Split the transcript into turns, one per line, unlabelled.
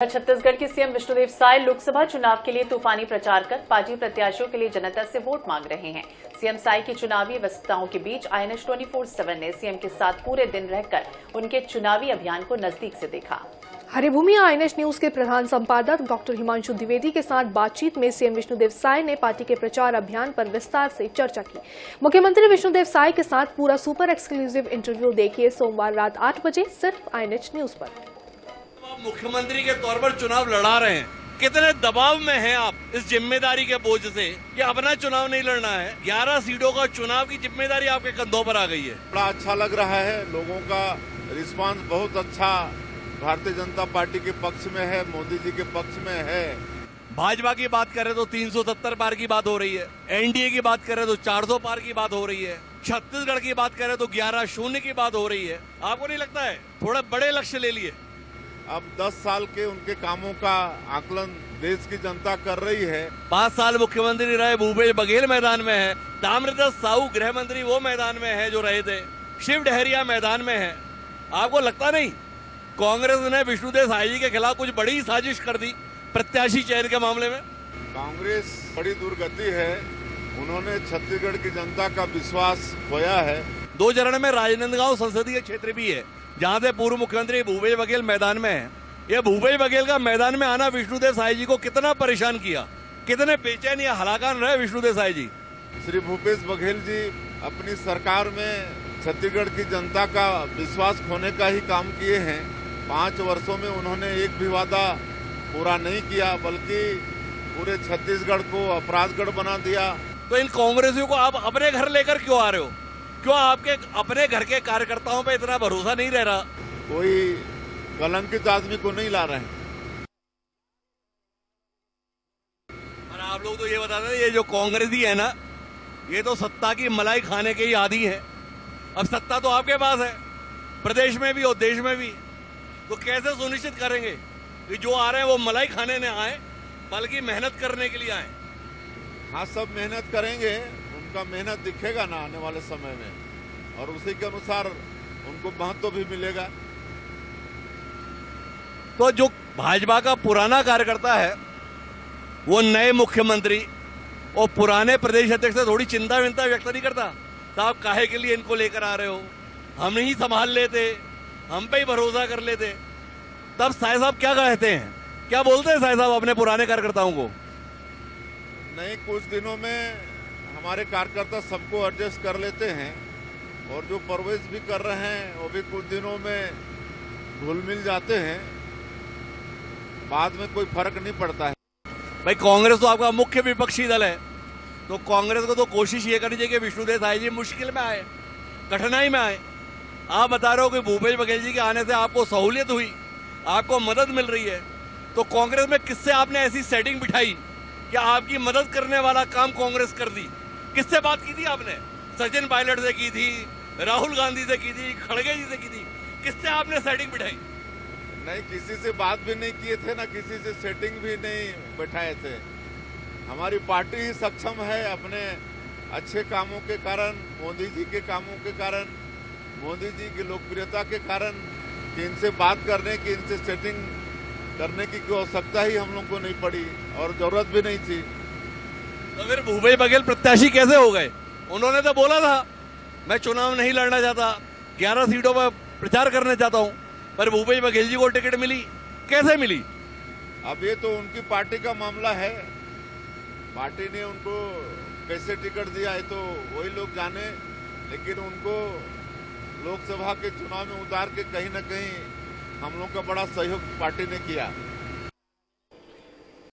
छत्तीसगढ़ के सीएम विष्णुदेव साय लोकसभा चुनाव के लिए तूफानी प्रचार कर पार्टी प्रत्याशियों के लिए जनता से वोट मांग रहे हैं। सीएम साय की चुनावी व्यस्तताओं के बीच INH 24/7 ने सीएम के साथ पूरे दिन रहकर उनके चुनावी अभियान को नजदीक से देखा।
हरिभूमि INH न्यूज के प्रधान संपादक डॉक्टर हिमांशु द्विवेदी के साथ बातचीत में सीएम विष्णुदेव साय ने पार्टी के प्रचार अभियान पर विस्तार से चर्चा की। मुख्यमंत्री विष्णुदेव साय के साथ पूरा सुपर एक्सक्लूसिव इंटरव्यू देखिए सोमवार रात 8 बजे सिर्फ INH न्यूज पर।
मुख्यमंत्री के तौर पर चुनाव लड़ा रहे हैं, कितने दबाव में हैं आप इस जिम्मेदारी के बोझ से कि अपना चुनाव नहीं लड़ना है। 11 सीटों का चुनाव की जिम्मेदारी आपके कंधों पर आ गई है।
बड़ा अच्छा लग रहा है, लोगों का रिस्पांस बहुत अच्छा भारतीय जनता पार्टी के पक्ष में है, मोदी जी के पक्ष में है।
भाजपा की बात करें तो 370 पार की बात हो रही है, NDA की बात करें तो 400 पार की बात हो रही है, छत्तीसगढ़ की बात करें तो 11-0 की बात हो रही है। आपको नहीं लगता है थोड़े बड़े लक्ष्य ले लिए?
अब 10 साल के उनके कामों का आकलन देश की जनता कर रही है।
5 साल मुख्यमंत्री रहे भूपेश बघेल मैदान में है, ताम्रध्वज साहू गृह मंत्री वो मैदान में है जो रहे थे, शिव डहरिया मैदान में है। आपको लगता नहीं कांग्रेस ने विष्णुदेव साय जी के खिलाफ कुछ बड़ी साजिश कर दी प्रत्याशी चयन के मामले में?
कांग्रेस बड़ी दुर्गति है, उन्होंने छत्तीसगढ़ की जनता का विश्वास खोया है।
2 चरण में राजनांदगांव संसदीय क्षेत्र भी है जहां से पूर्व मुख्यमंत्री भूपेश बघेल मैदान में है। ये भूपेश बघेल का मैदान में आना विष्णुदेव साय जी को कितना परेशान किया, कितने बेचैन या हलाकान रहे विष्णुदेव साय जी?
श्री भूपेश बघेल जी अपनी सरकार में छत्तीसगढ़ की जनता का विश्वास खोने का ही काम किए हैं। 5 वर्षों में उन्होंने एक भी वादा पूरा नहीं किया, बल्कि पूरे छत्तीसगढ़ को अपराधगढ़ बना दिया।
तो इन कांग्रेसियों को आप अपने घर लेकर क्यों आ रहे हो? क्यों आपके अपने घर के कार्यकर्ताओं पे इतना भरोसा नहीं रह रहा?
कोई कलंकित आदमी को नहीं ला रहे हैं।
और आप लोग तो ये बता दें, ये जो कांग्रेसी है ना, ये तो सत्ता की मलाई खाने के ही आदी है। अब सत्ता तो आपके पास है, प्रदेश में भी और देश में भी, तो कैसे सुनिश्चित करेंगे कि जो आ रहे हैं वो मलाई खाने न आए बल्कि मेहनत करने के लिए आए?
हाँ, सब मेहनत करेंगे, उनका मेहनत दिखेगा ना आने वाले समय में, और उसी के अनुसार उनको महत्व भी मिलेगा।
तो जो भाजपा का पुराना कार्यकर्ता है वो नए मुख्यमंत्री और पुराने प्रदेश अध्यक्ष से थोड़ी चिंता व्यक्त नहीं करता? साहब काहे के लिए इनको लेकर आ रहे हो, हम ही संभाल लेते, हम पे ही भरोसा कर लेते। तब साय साहब क्या कहते हैं, क्या बोलते हैं साय साहब अपने पुराने कार्यकर्ताओं को?
नहीं, कुछ दिनों में हमारे कार्यकर्ता सबको एडजस्ट कर लेते हैं, और जो प्रवेश भी कर रहे हैं वो भी कुछ दिनों में घुल मिल जाते हैं, बाद में कोई फर्क नहीं पड़ता है।
भाई कांग्रेस तो आपका मुख्य विपक्षी दल है, तो कांग्रेस को तो कोशिश ये करनी चाहिए कि विष्णुदेव साय जी मुश्किल में आए, कठिनाई में आए। आप बता रहे हो कि भूपेश बघेल जी के आने से आपको सहूलियत हुई, आपको मदद मिल रही है, तो कांग्रेस में किससे आपने ऐसी सेटिंग बिठाई कि आपकी मदद करने वाला काम कांग्रेस कर दी? किससे बात की थी आपने? सचिन पायलट से की थी, राहुल गांधी से की थी, खड़गे जी से की थी, किससे आपने सेटिंग बिठाई?
नहीं, किसी से बात भी नहीं किए थे ना, किसी से सेटिंग भी नहीं बैठाए थे। हमारी पार्टी ही सक्षम है अपने अच्छे कामों के कारण, मोदी जी के कामों के कारण, मोदी जी की लोकप्रियता के कारण, कि इनसे बात करने की, इनसे सेटिंग करने की कोई आवश्यकता ही हम लोग को नहीं पड़ी और जरूरत भी नहीं थी।
तो फिर भूपेश बघेल प्रत्याशी कैसे हो गए? उन्होंने तो बोला था मैं चुनाव नहीं लड़ना चाहता, 11 सीटों पर प्रचार करना चाहता हूं, पर भूपेश बघेल जी को टिकट मिली, कैसे मिली?
अब ये तो उनकी पार्टी का मामला है, पार्टी ने उनको कैसे टिकट दिया है तो वही लोग जाने, लेकिन उनको लोकसभा के चुनाव में उतार के कहीं ना कहीं हम लोग का बड़ा सहयोग पार्टी ने किया।